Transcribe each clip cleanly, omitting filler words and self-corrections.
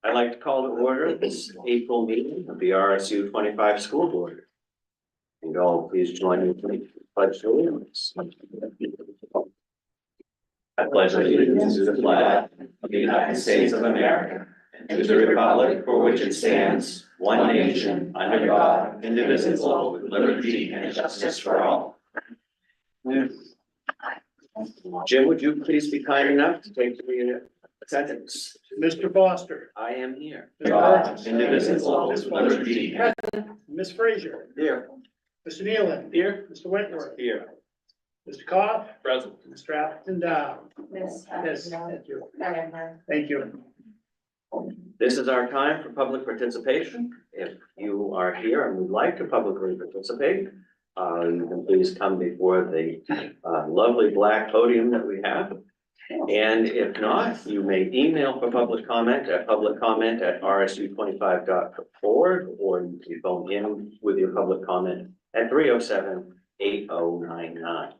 I'd like to call to order this April meeting of the RSU 25 School Board. And all please join me in the pledge of allegiance. I pledge allegiance to the flag of the United States of America and to the republic for which it stands, one nation, under God, indivisible, with liberty and justice for all. Jim, would you please be kind enough to take the attendance? Mr. Foster. I am here. God, indivisible, with liberty. Ms. Frazier. Here. Mr. Nealon. Here. Mr. Wentworth. Here. Mr. Cobb. Present. Mr. Appleton Dow. Yes. Yes, thank you. Thank you. This is our time for public participation. If you are here and would like to publicly participate, you can please come before the lovely black podium that we have. And if not, you may email for public comment at publiccomment@rsu25.org, or you can phone in with your public comment at 307-8099.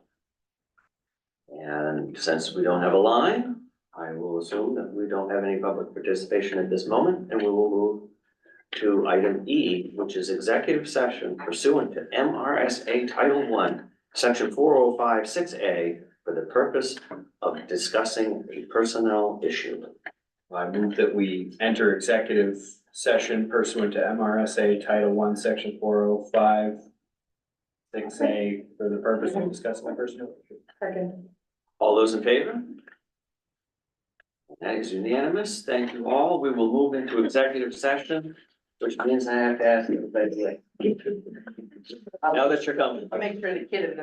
And since we don't have a line, I will assume that we don't have any public participation at this moment, and we will move to item E, which is executive session pursuant to MRSA Title I, Section 4056A, for the purpose of discussing a personnel issue. I move that we enter executive session pursuant to MRSA Title I, Section 405(6)(a) for the purpose of discussing a personnel issue. Second. All those in favor? That is unanimous. Thank you all. We will move into executive session, which means I have to ask everybody. Now that you're coming. I'll make sure the kid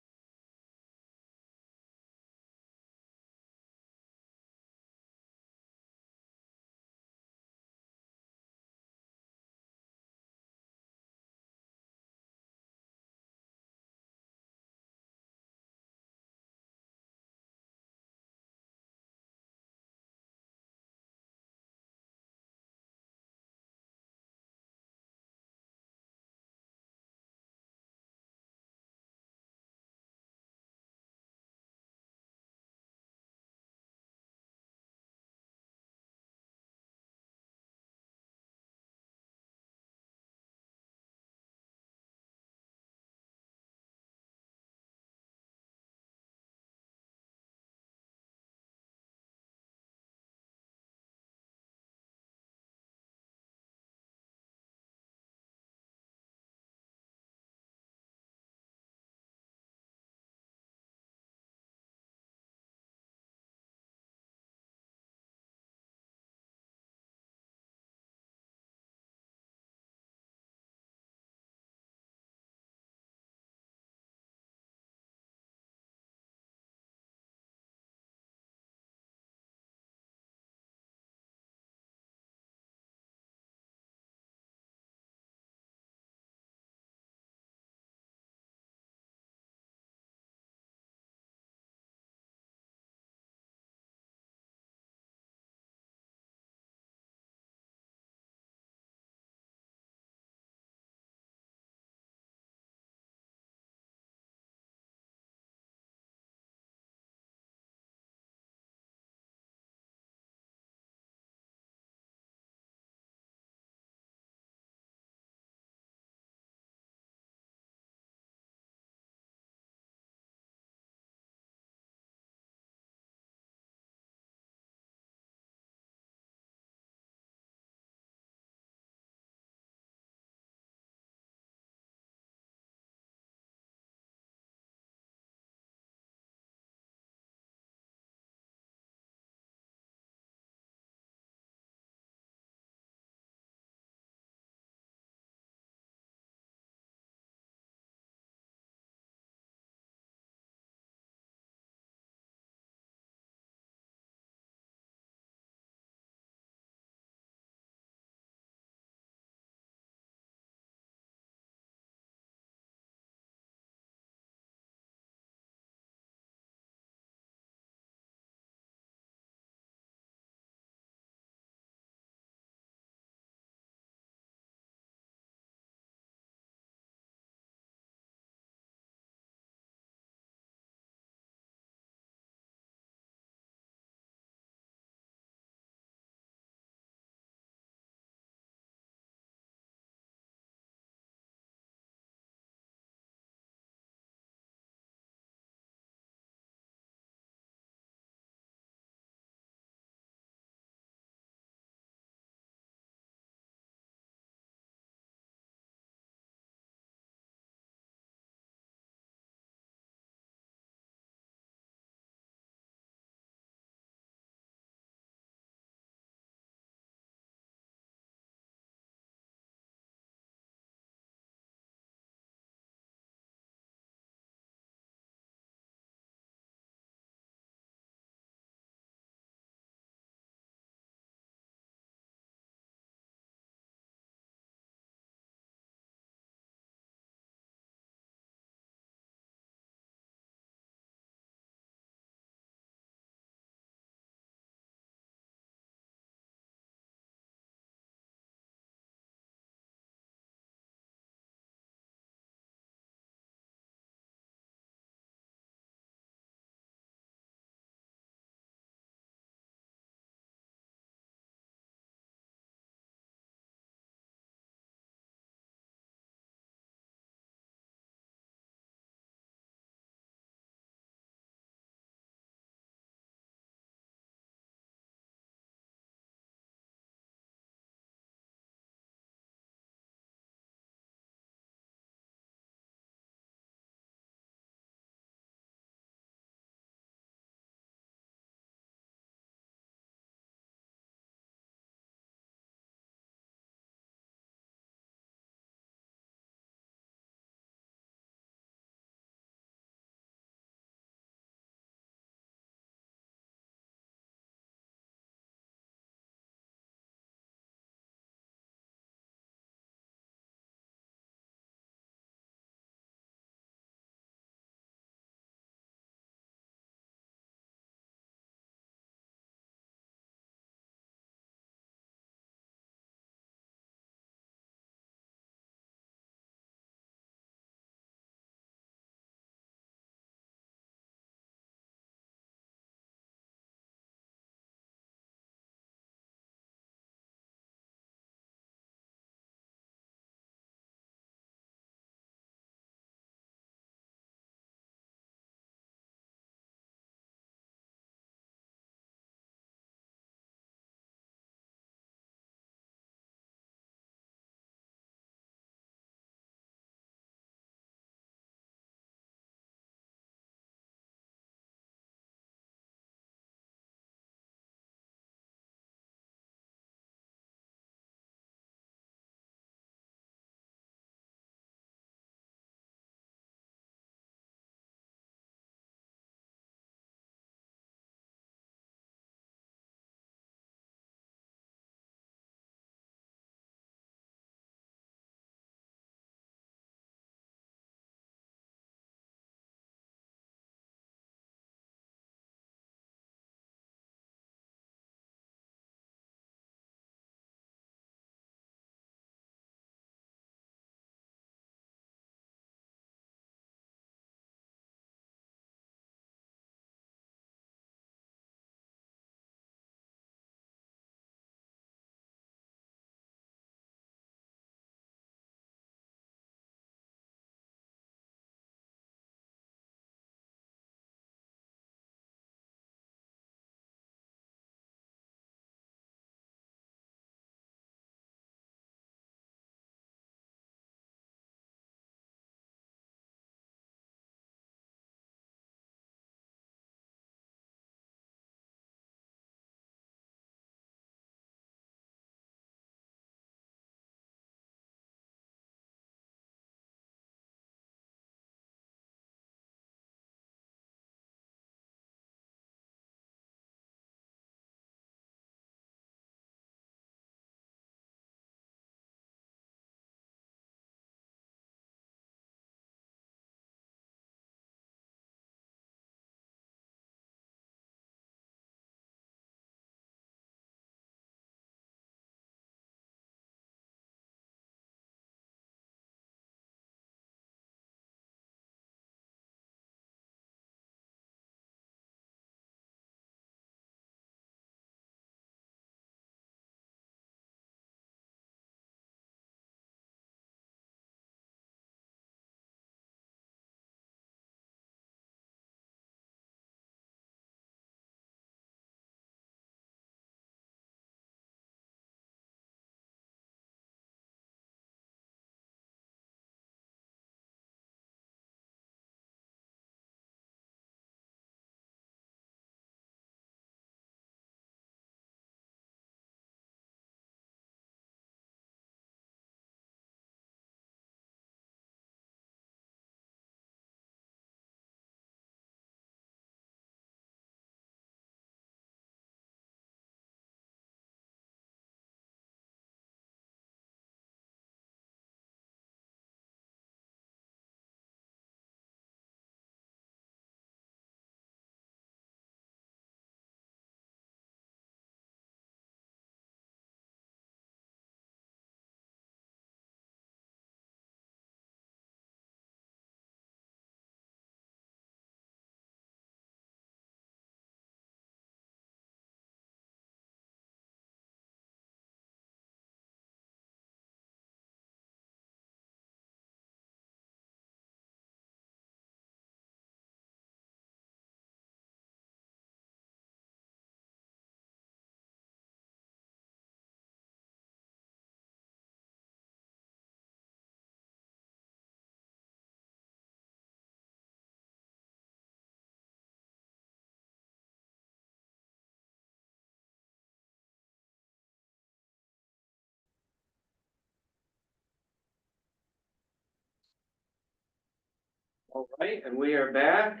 All right, and we are back.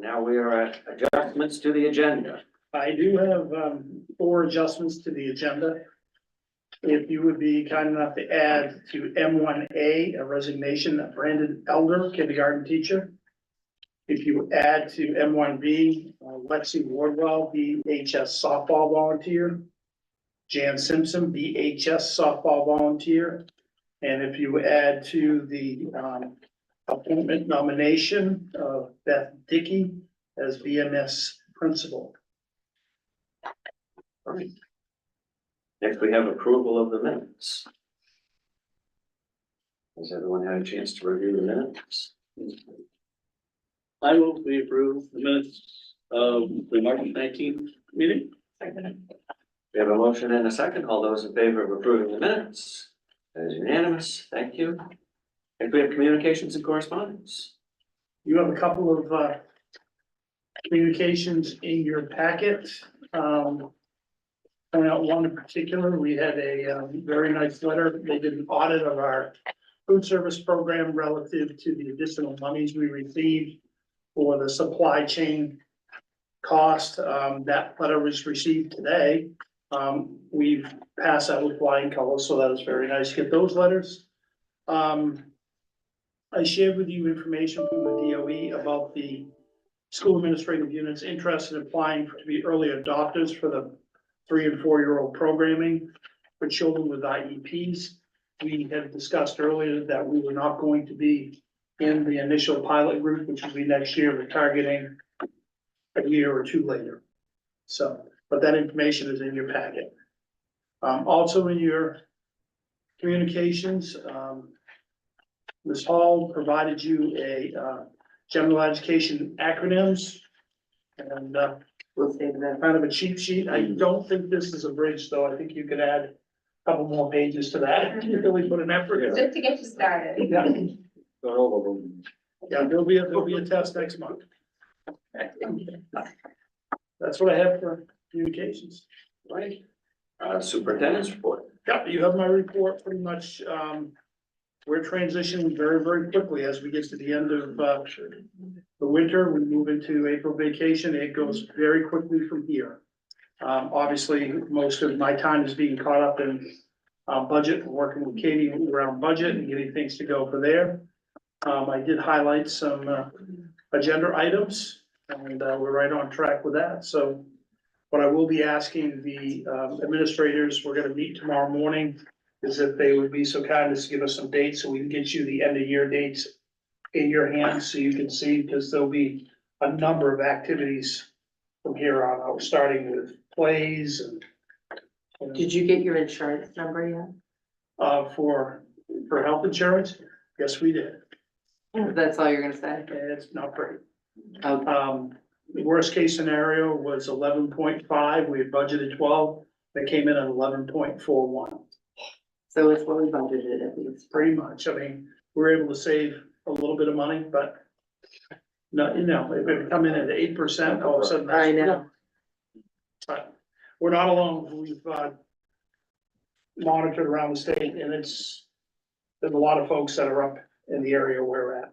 Now we are at adjustments to the agenda. I do have, 4 adjustments to the agenda. If you would be kind enough to add to M1A, a resignation of Brandon Elder, kindergarten teacher. If you add to M1B, Lexi Wardwell, BHS softball volunteer. Jan Simpson, BHS softball volunteer. And if you add to the, appointment nomination of Beth Dickey as BMS principal. All right. Next, we have approval of the minutes. Has everyone had a chance to review the minutes? I will we approve the minutes of the March 19th meeting. We have a motion and a second. All those in favor of approving the minutes? That is unanimous. Thank you. And we have communications and correspondence. You have a couple of, communications in your packet. Point out one in particular, we had a, very nice letter. They did an audit of our food service program relative to the additional monies we received for the supply chain cost. That letter was received today. We've passed out with flying colors, so that is very nice to get those letters. I shared with you information from the DOE about the school administrative units interested in applying to be early adopters for the 3 and 4-year-old programming for children with IEPs. We had discussed earlier that we were not going to be in the initial pilot group, which will be next year. We're targeting a year or 2 later. So, but that information is in your packet. Also in your communications, Ms. Hall provided you a, general education acronyms. And, We'll save that. kind of a cheat sheet. I don't think this is a bridge, though. I think you could add a couple more pages to that. You really put an effort in. Just to get you started. Yeah, Got all of them. yeah, there'll be a test next month. That's what I have for communications. Right. Superintendent's report. Yeah, you have my report pretty much. We're transitioning very, very quickly as we get to the end of, the winter. We move into April vacation. It goes very quickly from here. Obviously, most of my time is being caught up in, budget, working with Katie around budget and getting things to go for there. I did highlight some, agenda items and, we're right on track with that. So what I will be asking the, administrators, we're gonna meet tomorrow morning, is if they would be so kind as to give us some dates so we can get you the end of year dates in your hands so you can see, because there'll be a number of activities from here on out, starting with plays and. Did you get your insurance number yet? For health insurance, yes, we did. That's all you're gonna say? It's not great. Okay. The worst case scenario was 11.5, we had budgeted 12, they came in at 11.41. So it's what we budgeted at least. Pretty much, I mean, we were able to save a little bit of money, but. No, you know, if it come in at 8%, all of a sudden. that's- I know. But we're not alone, we've, monitored around the state, and there's a lot of folks that are up in the area where we're at.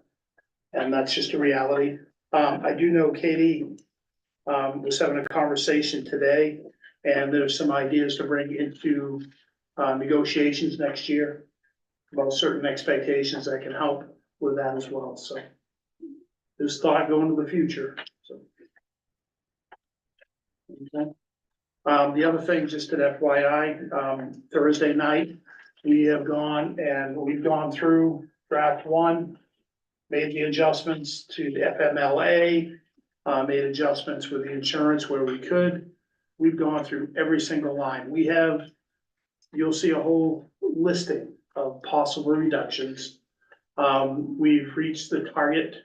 And that's just a reality. I do know Katie, was having a conversation today, and there's some ideas to bring into, negotiations next year about certain expectations that can help with that as well, so. There's thought going to the future, so. Okay. The other thing, just an FYI, Thursday night, we have gone and we've gone through draft 1, made the adjustments to the FMLA, made adjustments with the insurance where we could. We've gone through every single line. We have, you'll see a whole listing of possible reductions. We've reached the target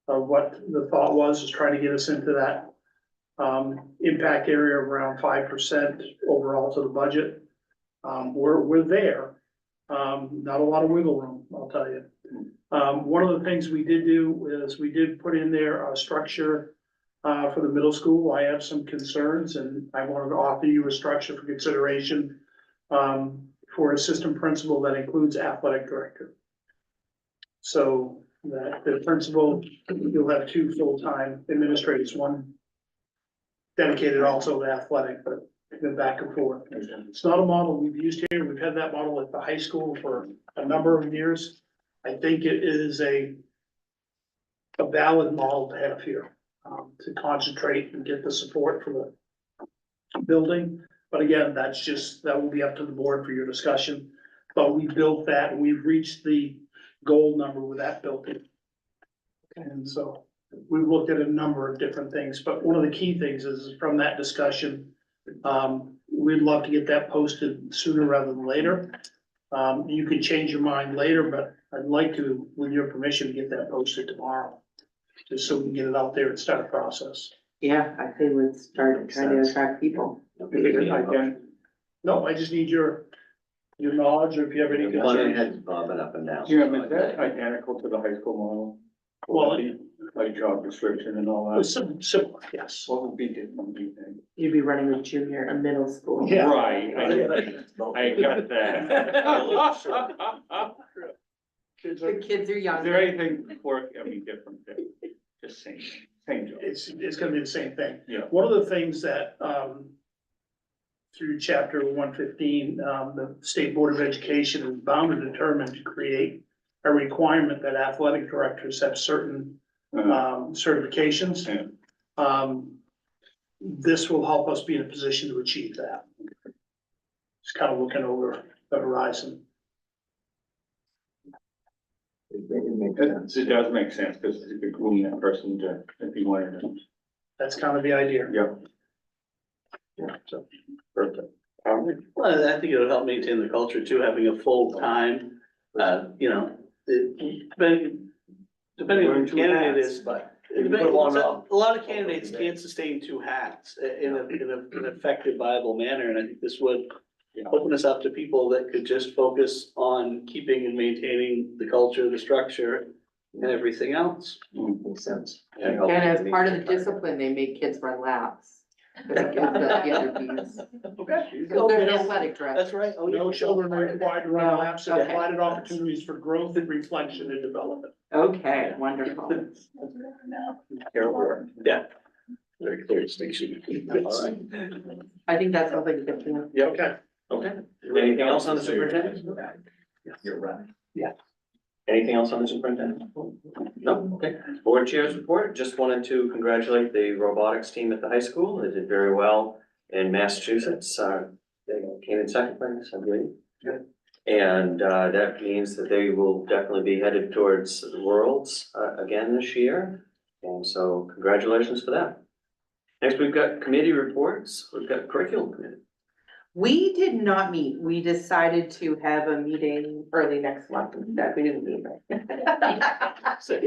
of what the thought was trying to get us into that impact area of around 5% overall to the budget. We're there. Not a lot of wiggle room, I'll tell you. One of the things we did do is we did put in there a structure for the middle school. I have some concerns and I wanted to offer you a structure for consideration for assistant principal that includes athletic director. So that the principal, you'll have two full-time administrators, one dedicated also to athletic, but then back and forth. It's not a model we've used here. We've had that model at the high school for a number of years. I think it is a valid model to have here, to concentrate and get the support for the building. But again, that will be up to the board for your discussion. But we built that, and we've reached the goal number with that building. And so we've looked at a number of different things, but one of the key things is from that discussion, we'd love to get that posted sooner rather than later. You can change your mind later, but I'd like to, with your permission, to get that posted tomorrow. Just so we can get it out there and start a process. Yeah, I think let's start trying to attract people. No, I just need your knowledge, or if you have any Plenty of concerns. heads bobbing up and down. Jim, is that identical to the high school model? Well, Like job description and all that? Similar, yes. What would be different, do you think? You'd be running a junior, a middle school. Yeah. Right, I got that. Kids The are- kids are Is young. there anything different there? Just same job. It's gonna be the same thing. Yeah. One of the things that, through chapter 115, the State Board of Education is bound and determined to create a requirement that athletic directors have certain, certifications. Yeah. This will help us be in a position to achieve that. Just kind of looking over the horizon. It does make sense, because you could groom that person to, if you wanted to. That's kind of the idea. Yeah. So, Perfect. Well, I think it'll help maintain the culture too, having a full-time, you know, depending on who the candidate is, but. A lot of candidates can't sustain two hats in an effective, viable manner, and I think this would open us up to people that could just focus on keeping and maintaining the culture, the structure, and everything else. Makes sense. And as part of the discipline, they make kids run laps. The other piece. Okay. Because they're an athletic director. That's right. Oh, yeah. no children are required to run laps and Okay. provided opportunities for growth and reflection and development. Okay, wonderful. Yeah. Very clear distinction. All right. I think that sounds like a good plan. Okay. Okay. Anything else on the superintendent? You're right. Anything else on the superintendent? No, okay. Board chairs report, just wanted to congratulate the robotics team at the high school. They did very well in Massachusetts. They came in second place, I believe. And that means that they will definitely be headed towards the Worlds again this year. And so congratulations for that. Next, we've got committee reports. We've got curriculum committee. We did not meet. We decided to have a meeting early next month. That we didn't meet.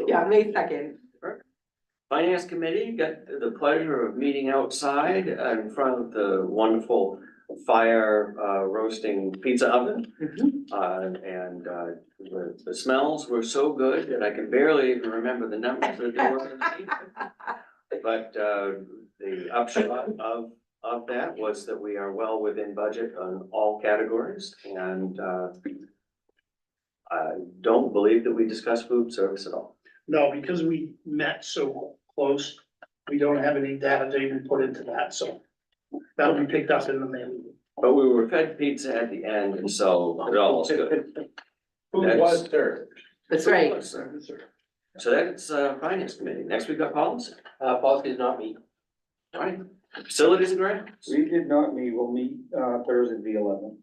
Yeah, May 2nd. Finance committee got the pleasure of meeting outside in front of the wonderful fire roasting pizza oven. And the smells were so good that I can barely even remember the numbers that they were. But the upshot of that was that we are well within budget on all categories, and I don't believe that we discussed food service at all. No, because we met so close, we don't have any data to even put into that, so that'll be picked up in the mail. But we were fed pizza at the end, and so it all was good. Who was served? That's right. So that's finance committee. Next we've got policy. Policy is not me. All right, facilities and grounds. We did not meet, we'll meet Thursday the 11th.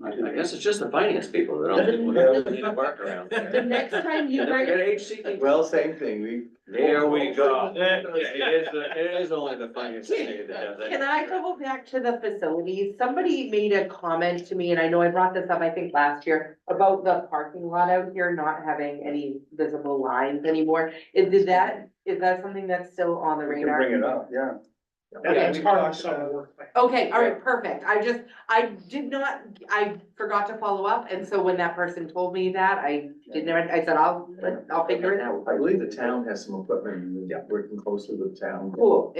I guess it's just the finance people that don't need to work around The there. next time you And then we got guys, HCD. Well, same thing, There we go. It is only the finance committee that does that. can I double back to the facilities? Somebody made a comment to me, and I know I brought this up, I think, last year, about the parking lot out here not having any visible lines anymore. Is that something that's still on the We can radar? bring it up, yeah. That's part of summer work. Okay, all right, perfect. I forgot to follow up, and so when that person told me that, I said, I'll figure it out. I believe the town has some equipment, and we're working closely with the town. Cool,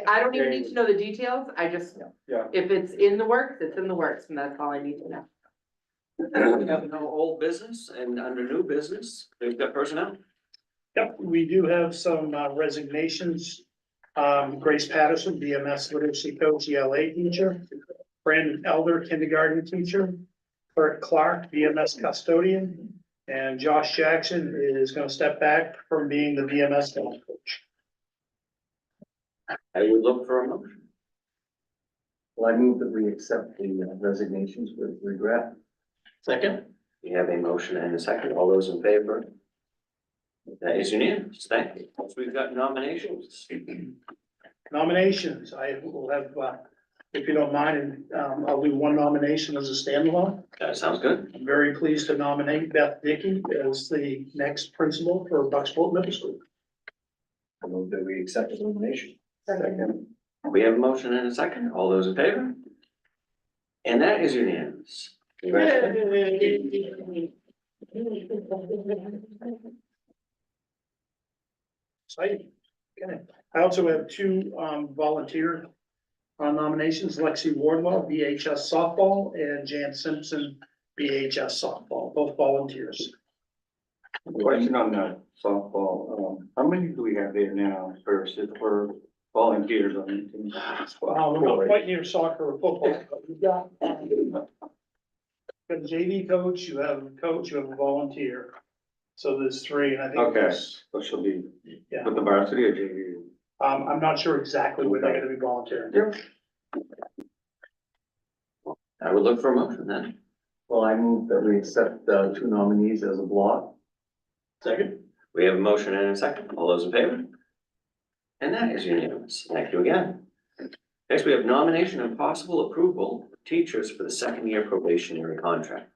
I don't even need to know the details, I just, Yeah. if it's in the works, it's in the works, and that's all I need to know. We have no old business, and under new business, we've got personnel. Yep, we do have some resignations. Grace Patterson, BMS literacy coach, ELA teacher. Brandon Elder, kindergarten teacher. Bert Clark, BMS custodian. And Josh Jackson is gonna step back from being the BMS health coach. I would look for a motion. Well, I move that we accept the resignations with regret. Second? We have a motion and a second. All those in favor? That is unanimous. Thank you. Next, we've got nominations. Nominations, I will have, if you don't mind, I'll do one nomination as a standalone. That sounds good. I'm very pleased to nominate Beth Dickey as the next principal for Bucksport Middle School. I move that we accept the nomination. Second. We have a motion and a second. All those in favor? And that is unanimous. Congratulations. Exciting. Okay. I also have two volunteer nominations, Lexi Wardwell, BHS softball, and Jan Simpson, BHS softball, both volunteers. Question on the softball, how many do we have there now for volunteers on the team? We're not quite near soccer or football, but we've got a JV coach, you have a coach, you have a volunteer. So there's three, and I think Okay, there's, so she'll be yeah, with the varsity or JV? I'm not sure exactly where they're gonna be volunteering. I would look for a motion then. Well, I move that we accept the two nominees as a block. Second? We have a motion and a second. All those in favor? And that is unanimous. Thank you again. Next, we have nomination and possible approval of teachers for the second year probationary contract.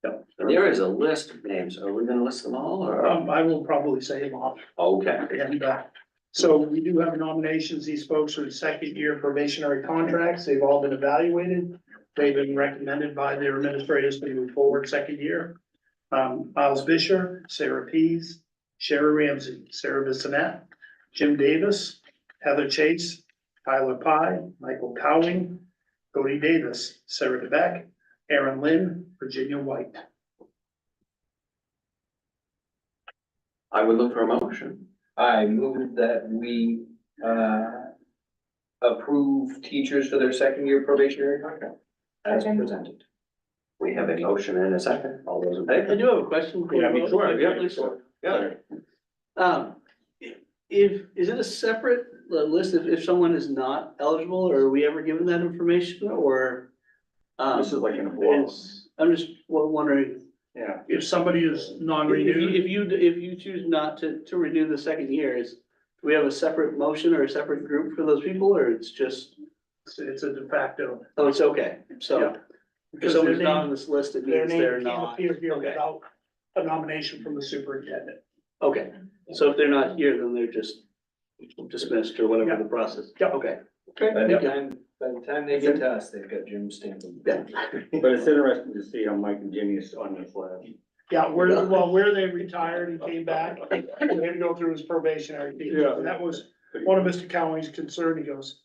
Yep. And there is a list of names. Are we gonna list them all or? I will probably say them off. Okay, And, so we do have nominations. These folks are in second year probationary contracts. They've all been evaluated. They've been recommended by their administrators to move forward second year. Miles Bisher, Sarah Pease, Sherry Ramsey, Sarah Bissonette, Jim Davis, Heather Chase, Tyler Pye, Michael Cowling, Cody Davis, Sarah DeBeck, Aaron Lynn, Virginia White. I would look for a motion. I move that we, approve teachers for their second year probationary contract as presented. We have a motion and a second. All those in I favor? do have a question. before we vote. Sure, yeah, Please. sure. Yeah. Is it a separate list if someone is not eligible, or are we ever given that information, or? This is like in a block. I'm just wondering, Yeah. If somebody is if non-renewed, you choose not to renew the second year, do we have a separate motion or a separate group for those people, or it's just, it's a de facto. oh, it's okay, so. Yeah. If someone's not on this list, it Their means they're name can't not, appear here okay. without a nomination from the superintendent. Okay, so if they're not here, then they're just dismissed or whatever the process. Yeah. Okay. By Thank the time they get to us, they've got Jim stamping. Yeah. But it's interesting to see how Mike and Jimmy is on this list. Yeah, where they retired and came back, he had to go through his probationary period. Yeah. And that was one of Mr. Cowling's concern. He goes,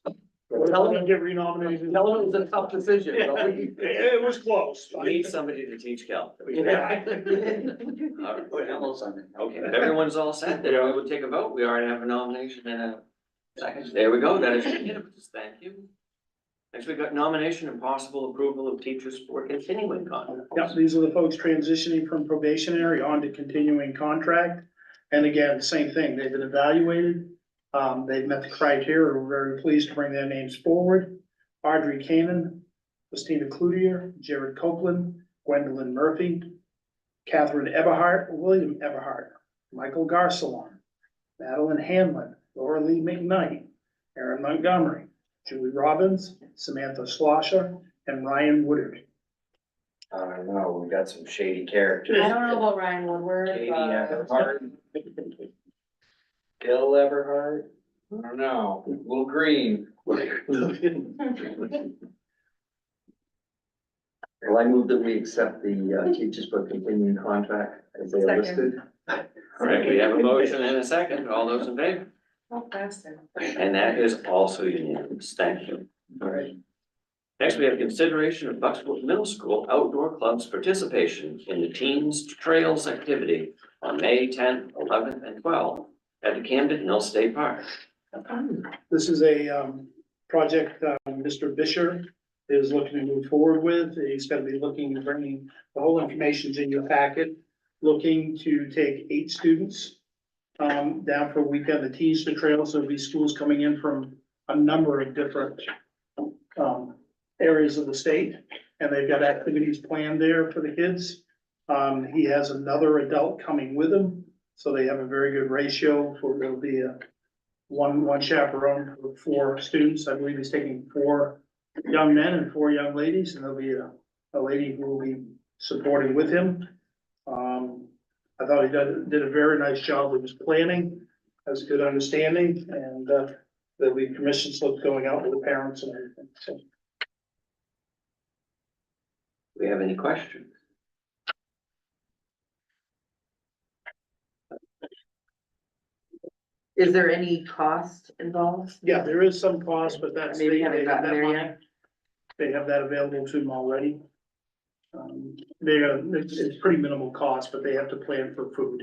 "We're not gonna get renominated." Tell them it was a tough decision, but we. It was close. We need somebody to teach Cal. Yeah. All right. Okay, if everyone's all set, then we will take a vote. We already have a nomination and a second. There we go. That is unanimous. Thank you. Next, we've got nomination and possible approval of teachers for continuing contract. Yep, these are the folks transitioning from probationary on to continuing contract. And again, same thing, they've been evaluated. They've met the criteria. We're very pleased to bring their names forward. Audrey Kanan, Christina Cloutier, Jared Copeland, Gwendolyn Murphy, Catherine Everhart, William Everhart, Michael Garcelon, Madeline Hanlon, Laura Lee McKnight, Aaron Montgomery, Julie Robbins, Samantha Slosher, and Ryan Woodard. I don't know, we got some shady characters. I don't know about Ryan Woodward, Katie but Everhart. Gil Everhart, I don't know, Will Green. Well, I move that we accept the teachers for continuing contract as they are listed. All right, we have a motion and a second. All those in favor? oh, faster. And that is also unanimous. Thank you. All right. Next, we have consideration of Bucksport Middle School Outdoor Club's participation in the Teens Trails activity on May 10th, 11th, and 12 at the Camden Hill State Park. This is a project Mr. Bisher is looking to move forward with. He's gonna be looking to bringing, the whole information's in your packet. Looking to take 8 students down for a weekend to Teamster Trail. So there'll be schools coming in from a number of different areas of the state. And they've got activities planned there for the kids. He has another adult coming with him, so they have a very good ratio for, there'll be a one chaperone for 4 students. I believe he's taking 4 young men and 4 young ladies, and there'll be a lady who will be supporting with him. I thought he did a very nice job with his planning, has a good understanding, and there'll be permission slips going out to the parents and everything, so. Do we have any questions? Is there any cost involved? Yeah, there is some cost, but that's. Maybe they haven't have gotten that there money. yet. They have that available to them already. It's pretty minimal cost, but they have to plan for food.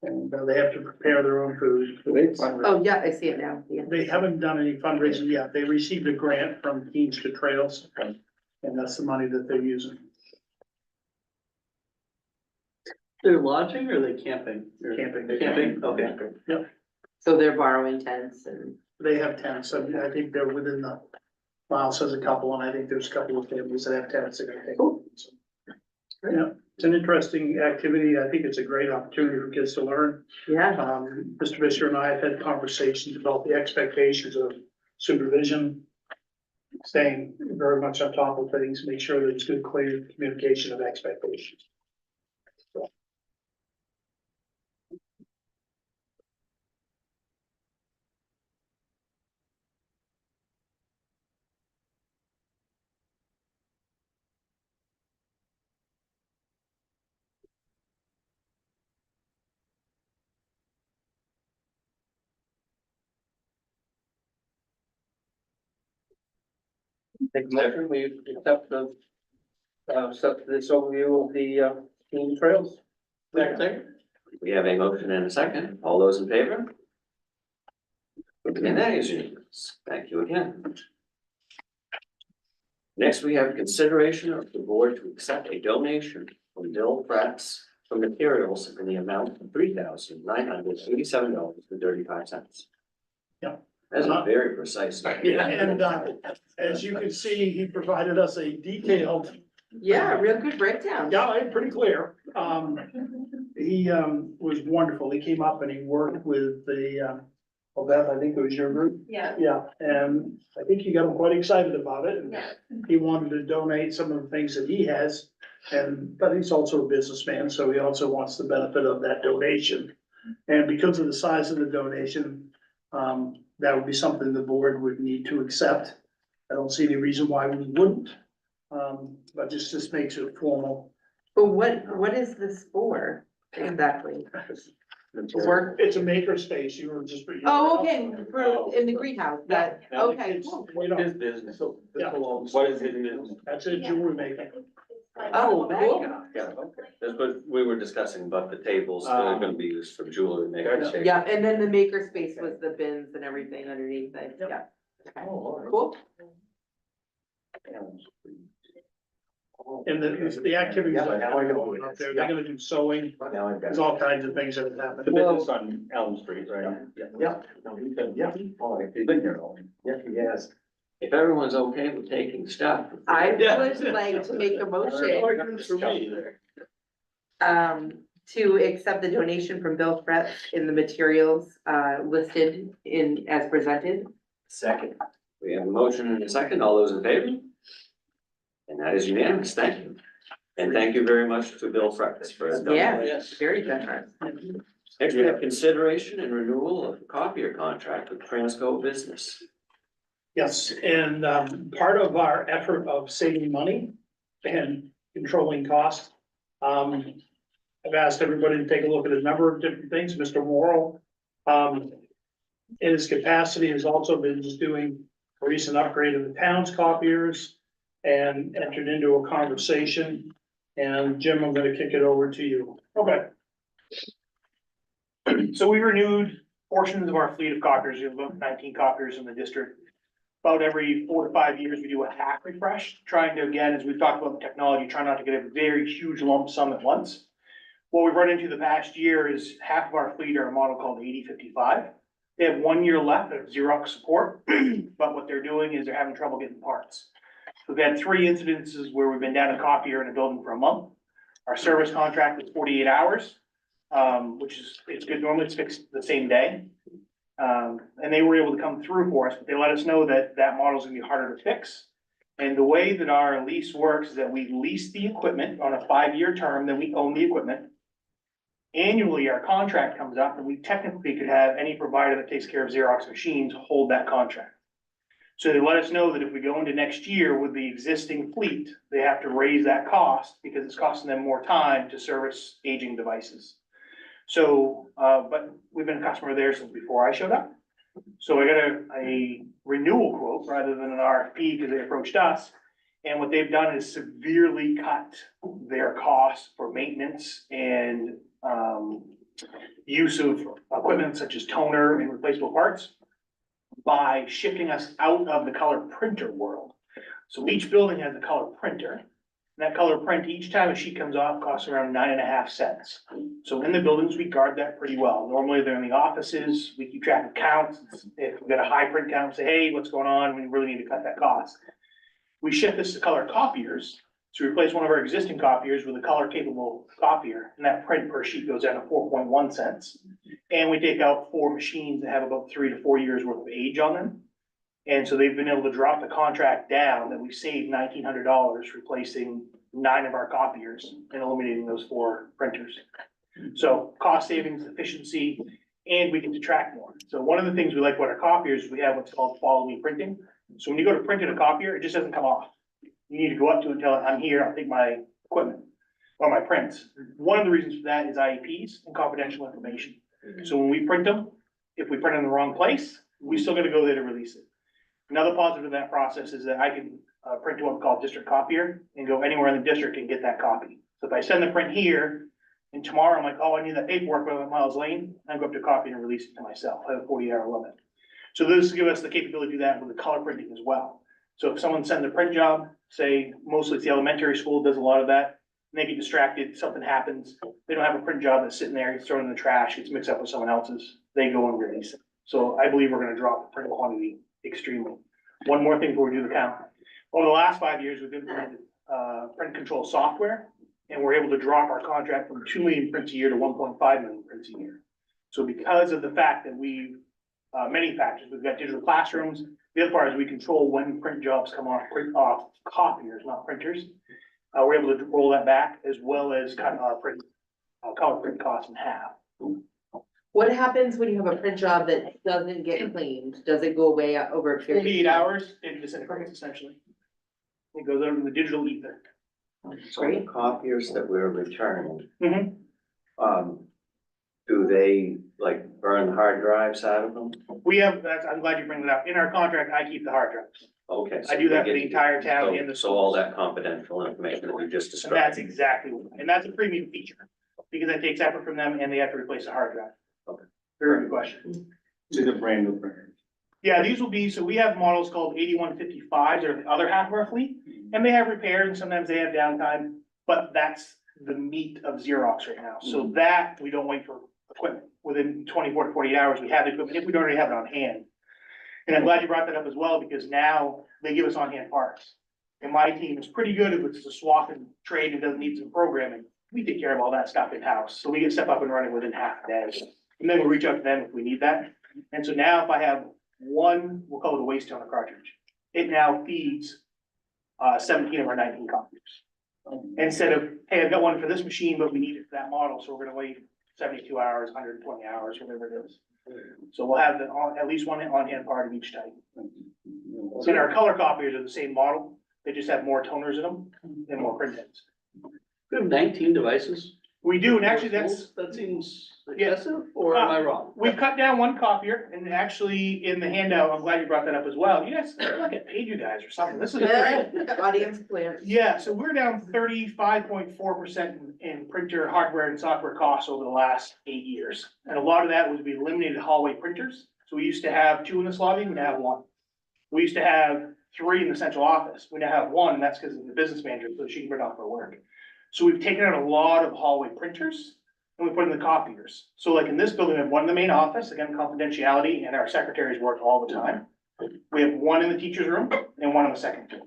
And they have to prepare their own food. Oh, yeah, I see it now. Yeah. They haven't done any fundraising yet. They received a grant from Teamster Trails. And that's the money that they're using. They're lodging or are they camping? Camping. They're camping, okay. So they're borrowing tents and, They have tents. I think they're within the mile says a couple, and I think there's a couple of families that have tents. They're gonna take. So, yeah, it's an interesting activity. I think it's a great opportunity for kids to learn. yeah, Mr. Fisher and I have had conversations about the expectations of supervision. Staying very much on top of things, make sure there's good, clear communication of expectations. Take a motion, we accept the, accept this overview of the, team trails. Second. We have a motion and a second. All those in favor? And that is unanimous. Thank you again. Next, we have consideration of the board to accept a donation from Bill Fratz for materials in the amount of $3,987.35. Yeah. That's a very precise. And, as you can see, he provided us a detailed, yeah, real good breakdown. yeah, pretty clear. He, was wonderful. He came up and he worked with the, Beth, I think it was your group. Yeah, Yeah, and I think he got him quite excited about it. And yeah. he wanted to donate some of the things that he has. But he's also a businessman, so he also wants the benefit of that donation. And because of the size of the donation, that would be something the board would need to accept. I don't see any reason why we wouldn't. But just makes it formal. But what is this for exactly? Work? It's a maker space. You were just. Oh, okay, for, in the greenhouse, that, okay, It's- cool. we don't- His business. Yeah. What is his business? That's a jewelry maker. Oh, cool. Yeah, that's what we were discussing about the tables that are gonna be used for jewelry making. Yeah, and then the maker space was the bins and everything underneath it, yeah. Okay. Cool. And the activities Yeah, that now I know. are out there, they're gonna do sewing. Now I've got There's it. all kinds of things that have happened. The business on Elm Street, right? Yeah, no, he said, yeah, all right, he's been here all, yeah, he has. If everyone's okay with taking stuff. I Yeah. would like to make a motion, For me. to accept the donation from Bill Fretz in the materials, listed in, as presented. Second. We have a motion and a second. All those in favor? And that is unanimous. Thank you. And thank you very much to Bill Fratz for his Yeah, donation. Yes. very generous. Next, we have consideration and renewal of copier contract with Transco Business. Yes, and part of our effort of saving money and controlling costs. I've asked everybody to take a look at a number of different things. Mr. Morrow, in his capacity, has also been just doing a recent upgrade of the town's copiers and entered into a conversation. And Jim, I'm gonna kick it over to you. Okay. So we renewed portions of our fleet of copiers, we have about 19 copiers in the district. About every 4 to 5 years, we do a half refresh, trying to, again, as we've talked about the technology, try not to get a very huge lump sum at once. What we've run into the past year is half of our fleet are a model called 8055. They have 1 year left of Xerox support, but what they're doing is they're having trouble getting parts. We've had 3 incidences where we've been down a copier in a building for a month. Our service contract is 48 hours, which is, it's good, normally it's fixed the same day. And they were able to come through for us, but they let us know that that model is gonna be harder to fix. And the way that our lease works is that we lease the equipment on a 5-year term, then we own the equipment. Annually, our contract comes up and we technically could have any provider that takes care of Xerox machines hold that contract. So they let us know that if we go into next year with the existing fleet, they have to raise that cost because it's costing them more time to service aging devices. So, but we've been a customer there since before I showed up. So I got a renewal quote rather than an RFP because they approached us. And what they've done is severely cut their costs for maintenance and use of equipment such as toner and replaceable parts by shifting us out of the color printer world. So each building has a color printer. And that color print, each time a sheet comes off, costs around 9.5 cents. So in the buildings, we guard that pretty well. Normally they're in the offices, we keep track of counts. If we've got a high print count, say, hey, what's going on? We really need to cut that cost. We shift this to color copiers to replace one of our existing copiers with a color capable copier. And that print per sheet goes down to 4.1 cents. And we take out 4 machines that have about 3 to 4 years worth of age on them. And so they've been able to drop the contract down that we saved $1,900 replacing 9 of our copiers and eliminating those 4 printers. So cost savings, efficiency, and we get to track more. So one of the things we like about our copiers is we have what's called follow me printing. So when you go to print in a copier, it just doesn't come off. You need to go up to it and tell it, I'm here, I'll take my equipment or my prints. One of the reasons for that is IEPs and confidential information. So when we print them, if we print in the wrong place, we still gotta go there to release it. Another positive of that process is that I can print to what we call district copier and go anywhere in the district and get that copy. So if I send the print here and tomorrow I'm like, oh, I need that paperwork, but I'm at Miles Lane, I go up to copy and release it to myself. I have a 40-hour limit. So this gives us the capability to do that with the color printing as well. So if someone sends a print job, say mostly it's the elementary school does a lot of that, and they get distracted, something happens, they don't have a print job that's sitting there, it's thrown in the trash, it's mixed up with someone else's, they go and release it. So I believe we're gonna drop the print quantity extremely. One more thing before we do the count. Over the last 5 years, we've implemented print control software, and we're able to drop our contract from 2 million prints a year to 1.5 million prints a year. So because of the fact that we've many factors, we've got digital classrooms. The other part is we control when print jobs come off copiers, not printers. We're able to roll that back as well as cut our print color print costs in half. What happens when you have a print job that doesn't get cleaned? Does it go away over a period? 48 hours, it disintegrates essentially. It goes over to the digital ether. So the copiers that we're returning, Mhm. Do they like burn hard drives out of them? We have, I'm glad you bring that up. In our contract, I keep the hard drives. Okay. so I do that we for the get- entire town so- and the. So all that confidential information that we just And described. that's exactly, and that's a premium feature, because that takes effort from them and they have to replace a hard drive. Okay. Very good question. These are brand new printers. Yeah, these will be, so we have models called 8155s, or the other half of our fleet, and they have repairs and sometimes they have downtime, but that's the meat of Xerox right now. So that, we don't wait for equipment. Within 24 to 48 hours, we have the equipment, if we don't already have it on hand. And I'm glad you brought that up as well, because now they give us on-hand parts. And my team is pretty good if it's a swap and trade and doesn't need some programming. We take care of all that stuff in-house, so we get stuff up and running within half a day. And then we'll reach out to them if we need that. And so now if I have one, we'll call it a waste toner cartridge, it now feeds 17 of our 19 copiers. Instead of, hey, I've got one for this machine, but we need it for that model, so we're gonna wait 72 hours, 120 hours, whatever it is. So we'll have at least one on-hand part of each type. And our color copiers are the same model, they just have more toners in them and more print heads. We have 19 devices. We do, and actually that's, That seems excessive, or am I wrong? we've cut down one copier, and actually in the handout, I'm glad you brought that up as well. You guys, I get paid you guys or something. This is great. Audience clear. Yeah, so we're down 35.4% in printer hardware and software costs over the last 8 years. And a lot of that was we eliminated hallway printers. So we used to have 2 in this lobby, we now have 1. We used to have 3 in the central office, we now have 1, and that's because of the business manager, so she can print off her work. So we've taken out a lot of hallway printers and we put in the copiers. So like in this building, we have 1 in the main office, again, confidentiality, and our secretaries work all the time. We have 1 in the teacher's room and 1 on the second floor.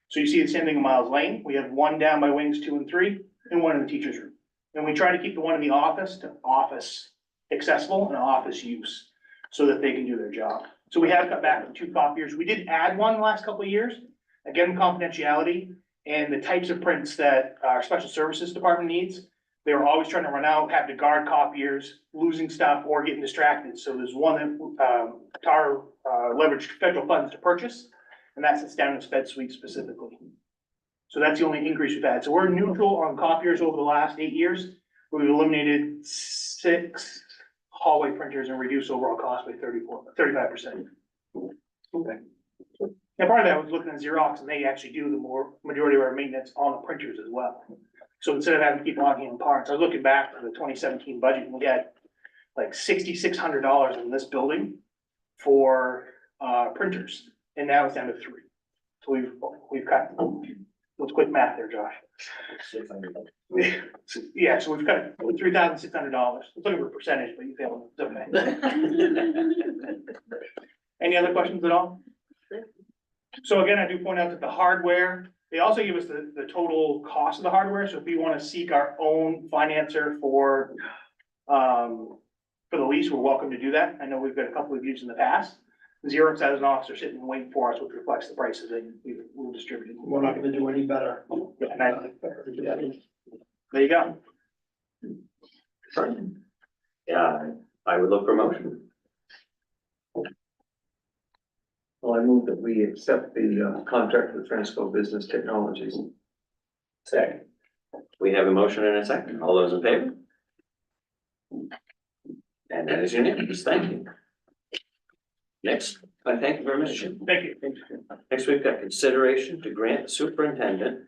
So you see the same thing in Miles Lane. We have 1 down by wings 2 and 3 and 1 in the teacher's room. And we try to keep the 1 in the office to office accessible and office use so that they can do their job. So we have cut back to 2 copiers. We did add 1 the last couple of years. Again, confidentiality and the types of prints that our special services department needs. They were always trying to run out, have to guard copiers, losing stuff or getting distracted. So there's 1 that TAR leveraged federal funds to purchase. And that sits down in sped suite specifically. So that's the only increase we've had. So we're neutral on copiers over the last 8 years. We've eliminated 6 hallway printers and reduced overall cost by 35%. Okay. And part of that was looking at Xerox, and they actually do the majority of our maintenance on the printers as well. So instead of having to keep logging in parts, I was looking back to the 2017 budget, and we had like $6,600 in this building for printers. And now it's down to 3. So we've cut, let's quick math there, Josh. Yeah, so we've cut $3,600. It's looking for a percentage, but you failed. It's okay. Any other questions at all? So again, I do point out that the hardware, they also give us the total cost of the hardware. So if we want to seek our own financer for the lease, we're welcome to do that. I know we've got a couple of used in the past. Xerox has an officer sitting and waiting for us, which reflects the prices that we've distributed. We're not gonna do any better. Yeah, there you go. Yeah, I would look for motion. Well, I move that we accept the contract with Transco Business Technologies. Second. We have a motion and a second. All those in favor? And that is unanimous. Thank you. Next, I thank you very much. Thank you. Next, we've got consideration to grant the superintendent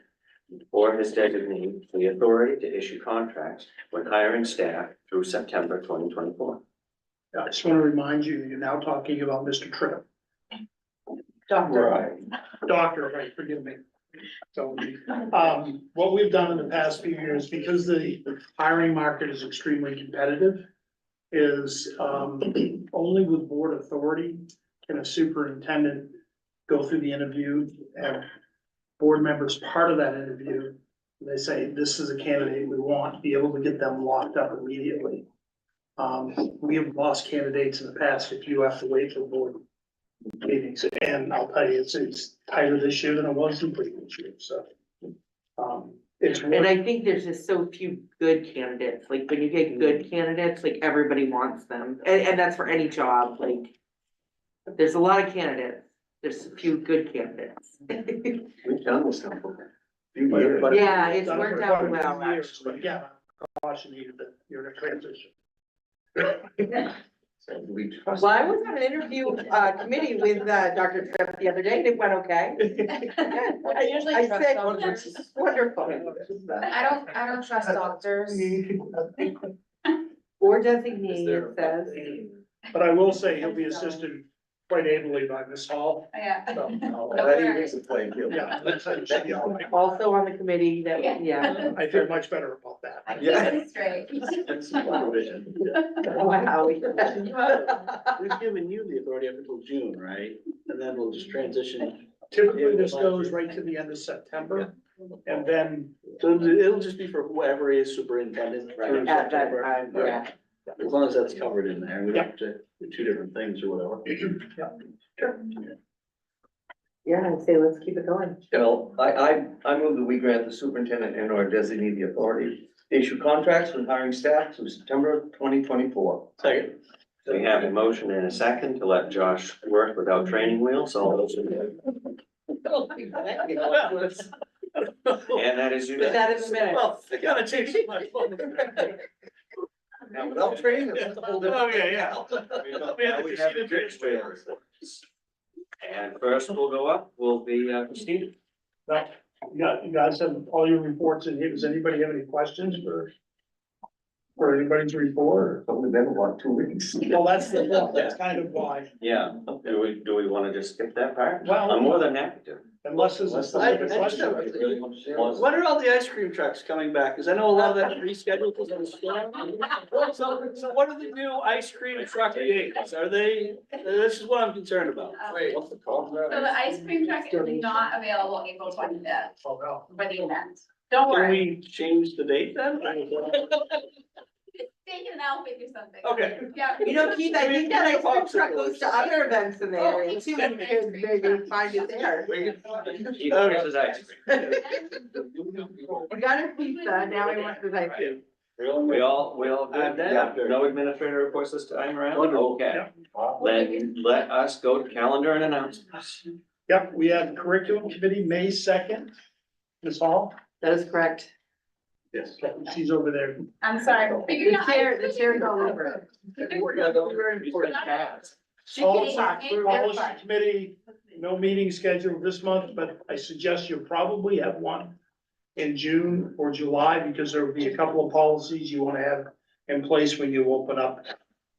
or his designee the authority to issue contracts when hiring staff through September 2024. I just want to remind you, you're now talking about Mr. Tripp. Doctor. Doctor, right, forgive me. So, what we've done in the past few years, because the hiring market is extremely competitive, is, only with board authority can a superintendent go through the interview and board members part of that interview. They say, this is a candidate we want, be able to get them locked up immediately. We have lost candidates in the past if you have to wait for board meetings, and I'll tell you, it's tighter this year than it was in previous years, so. It's. And I think there's just so few good candidates, like when you get good candidates, like everybody wants them, and that's for any job, like. There's a lot of candidates, there's a few good candidates. We've done this now for a few But- years. but- Yeah, it's done it worked for out quite a few well, years, but yeah, caution you that you're in a transition. So we trust. Well, I was on an interview, committee with, Dr. Tripp the other day, and it went okay. I usually I trust said, doctors. wonderful, I don't trust doctors. or designee, it says. But I will say he'll be assisted quite ably by Ms. Hall. Yeah. So, That even makes it plain field. yeah, that'd be all right. Also on the committee that, yeah, I feel much better about that. I Yeah. keep it straight. That's supervision. wow. We've given you the authority up until June, right? And then we'll just transition. Typically, this goes right to the end of September, and then, So it'll just be for whoever is superintendent through At that September. time, yeah. As long as that's covered in there, we don't have to do 2 different things or whatever. Yeah, I'd say let's keep it going. You know, I move that we grant the superintendent and or designee the authority to issue contracts with hiring staff through September 2024. Second. We have a motion and a second to let Josh work without training wheels. All those in favor? And that is Put unanimous. that in the minute. Well, they gotta change my phone. Now, without training, it's a whole different. Oh, yeah. We had Now the we have Christina adjourned. Trails. And first will go up will be Christina. Now, you guys have all your reports in here. Does anybody have any questions for anybody's report? It's only been, what, 2 weeks? Well, that's kind of why, Yeah, do we wanna just skip that part? Well- I'm more than happy to. unless there's a specific I just have- question. Really want to say it? When are all the ice cream trucks coming back? Cause I know a lot of that rescheduled because of the storm. So what are the new ice cream truck dates? Are they, this is what I'm concerned about. Wait, what's the cost of So that? the ice cream truck is not available April 25th Oh, no. for the event. Don't Can worry. we change the date then? Take it out, maybe something. Okay. Yeah. You know, Keith, I think that ice cream Popsicles. truck goes to other events in the area too, and we could maybe find it there. He wants his ice cream. We got his pizza, now he wants his ice cream. We all good Yeah. then? No administrator reports this time around? Wonderful. Okay, then let us go to calendar and announcements. Yep, we have curriculum committee, May 2nd. Ms. Hall, That is correct. Yes. she's over there. I'm sorry. The chair's all over it. She Policy, can- policy committee, no meeting scheduled this month, but I suggest you probably have one in June or July, because there will be a couple of policies you want to have in place when you open up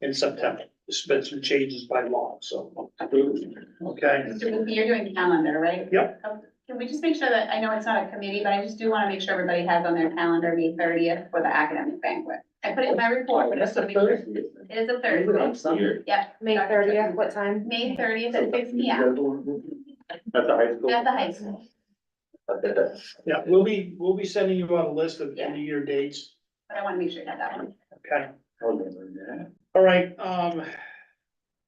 in September. There's been some changes by law, so, okay. You're doing calendar, right? Yep. Can we just make sure that, I know it's not a committee, but I just do wanna make sure everybody has on their calendar May 30th for the academic banquet. I put it in my report, but just to make sure. It is a Thursday. Yeah. May 30th, what time? May 30th at 6 P.M. At the high school? at the high school. Yeah, we'll be sending you out a list of end of year dates, But I wanna make sure you have that one. okay? Yeah. All right,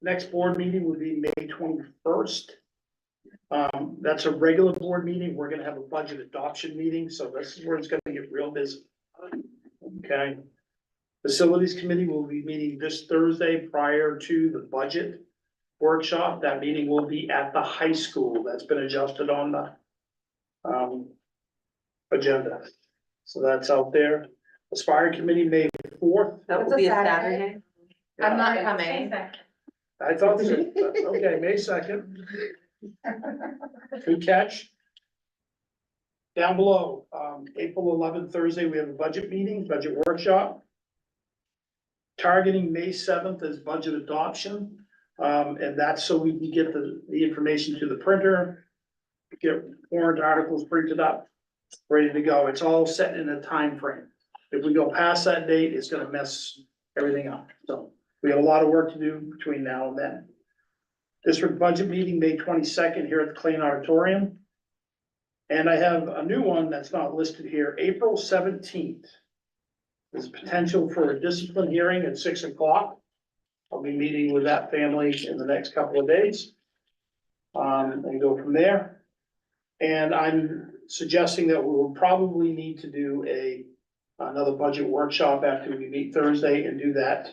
next board meeting will be May 21st. That's a regular board meeting. We're gonna have a budget adoption meeting, so this is where it's gonna get real busy. Okay? Facilities committee will be meeting this Thursday prior to the budget workshop. That meeting will be at the high school. That's been adjusted on the agenda. So that's out there. Aspire committee, May 4th. That will be a Saturday. I'm not coming. I thought, so. Okay, May 2nd. Good catch. Down below, April 11th, Thursday, we have a budget meeting, budget workshop. Targeting May 7th as budget adoption, and that's so we can get the information to the printer. Get warrant articles printed up, ready to go. It's all set in a time frame. If we go past that date, it's gonna mess everything up. So we have a lot of work to do between now and then. District budget meeting, May 22nd, here at the Klein Auditorium. And I have a new one that's not listed here, April 17th. There's potential for a discipline hearing at 6 o'clock. I'll be meeting with that family in the next couple of days. And go from there. And I'm suggesting that we will probably need to do another budget workshop after we meet Thursday and do that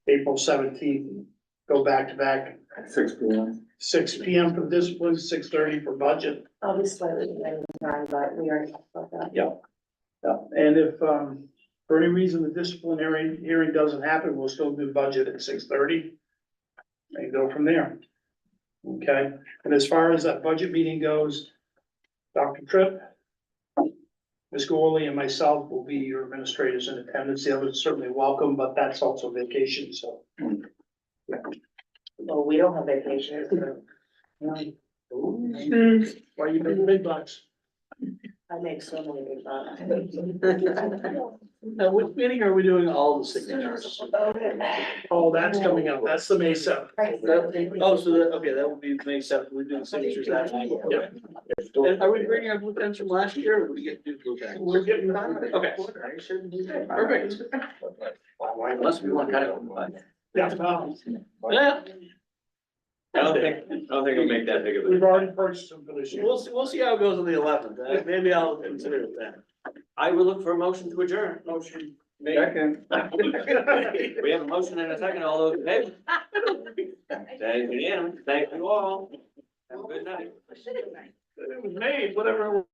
April 17th. Go back to back, 6 P.M. 6 P.M. for discipline, 6:30 for budget. I'll be slightly delayed in time, but we already talked about that. Yeah, and if, for any reason the disciplinary hearing doesn't happen, we'll still do budget at 6:30. And go from there. Okay, and as far as that budget meeting goes, Dr. Tripp, Ms. Gorley and myself will be your administrators in attendance. The others certainly welcome, but that's also vacation, so. Well, we don't have vacation, so Why you making big bucks? I make so many big bucks. Now, which meeting are we doing all the signatures? Oh, that's coming up. That's the May 7th. Oh, so that, okay, that would be May 7th, we're doing signatures that night. Yeah. And are we bringing our blue pens from last year, or do we get new blue pens? We're getting. Okay. Perfect. Unless we want to cut it. Yeah, Yeah, I don't think it'll make that big of we've a. already purchased them for this year. we'll see how it goes on the 11th, maybe I'll consider it then. I will look for a motion to adjourn. Motion. Second. We have a motion and a second, all those in favor? That is unanimous. Thank you all. Have a good night. It was made, whatever.